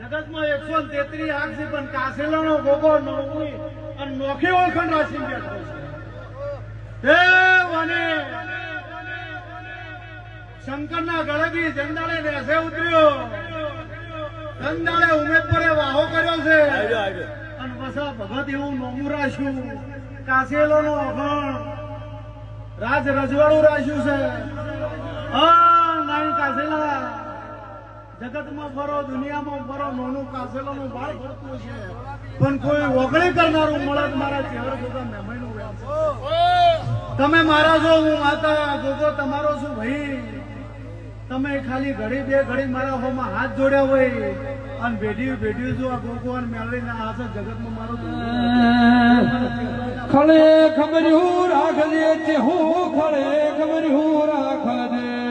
જગતમાં 133 આંખ છે પણ કાસેલાનો ગોગો નવમી અને નોખી ઓળખણ રાશી બેઠો છે દેવાને શંકરના ગળેથી જંદાળે બેસે ઉતર્યો જંદાળે ઉમેદપુરે વાહો કર્યો છે અને બસા ભગત એવું નોમું રાખ્યું કાસેલોનો અખણ રાજ રજવાડું રાખ્યું છે નાઈ કાસેલા જગતમાં ફરો દુનિયામાં ફરો નોનું કાસેલાનું બાળ ફરતું છે પણ કોઈ ઓગળી કરનારું મળત મારા ચહેરા જોતા મહેમાનું તમે મારા છો હું માતા જોજો તમારો છું ભાઈ તમે ખાલી ઘડી બે ઘડી મારા હોમાં હાથ જોડ્યા હોય અને ભેડ્યું જો આ ભગવાન મેળવીને આ જગતમાં મારો ખળે ખબર્યું રાખજે હું ખળે ખબર્યું રાખજે